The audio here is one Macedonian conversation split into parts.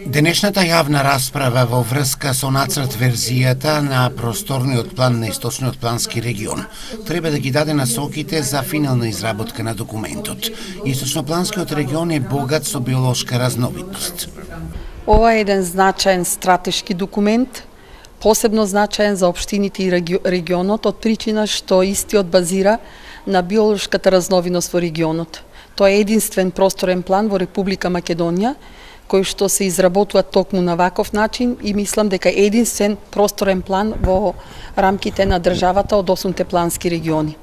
Денешната јавна расправа во врска со нацрт верзијата на просторниот план на Источниот плански регион треба да ги даде насоките за финална изработка на документот. Источнопланскиот регион е богат со биолошка разновидност. Ова е еден значаен стратешки документ, посебно значаен за општините и регионот од причина што истиот базира на биолошката разновидност во регионот. Тоа е единствен просторен план во Република Македонија кој што се изработува токму на ваков начин и мислам дека е единствен просторен план во рамките на државата од 8 плански региони.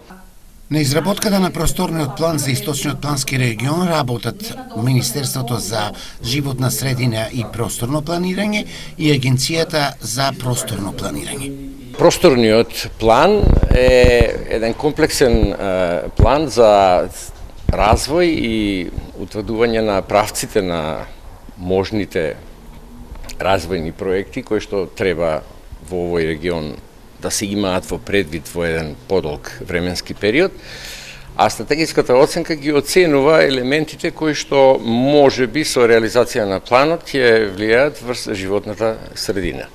На изработката на просторниот план за Источниот плански регион работат Министерството за животна средина и просторно планирање и Агенцијата за просторно планирање. Просторниот план е еден комплексен план за развој и утврдување на правците на можните развојни проекти кои што треба во овој регион да се имаат во предвид во еден подолг временски период, а стратегиската оценка ги оценува елементите кои што може би со реализација на планот ќе влијаат врз животната средина.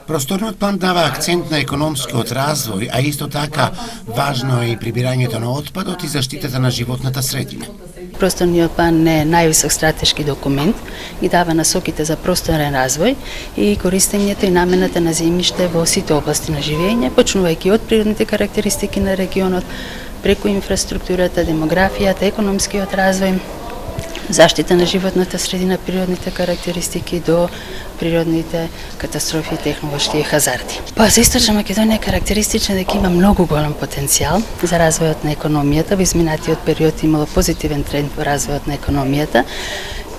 Просторниот план дава акцент на економскиот развој, а исто така важно е и прибирањето на отпадот и заштитата на животната средина. Просторниот план е највисок стратешки документ и дава насоките за просторен развој и користењето и намената на земјиште во сите области на живење, почнувајќи од природните карактеристики на регионот, преку инфраструктурата, демографијата, економскиот развој, заштита на животната средина, природните карактеристики до природните катастрофи, технолошки хазарди. За Источна Македонија е карактеристично дека има многу голем потенцијал за развојот на економијата. Во изминатиот период имало позитивен тренд во развојот на економијата.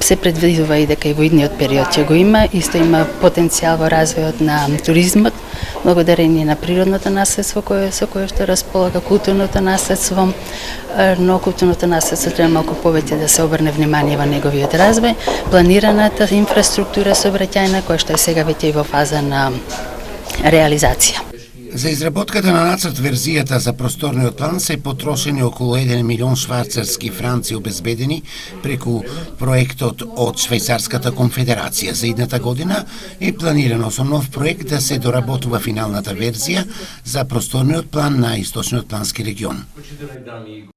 Се предвидува и дека и во идниот период ќе го има. Исто има потенцијал во развојот на туризмот, благодарение на природното наследство со кое што располага, културното наследство, но културното наследство треба малку повеќе да се обрне внимание во неговиот развој, планираната инфраструктура сообраќајна која што е сега веќе и во фаза на реализација. За изработката на нацрт верзијата за просторниот план се потрошени околу 1 милион шварцарски франци обезбедени преку проектот од Швајцарската конфедерација. За идната година е планирано со нов проект да се доработува финалната верзија за просторниот план на Источниот плански регион.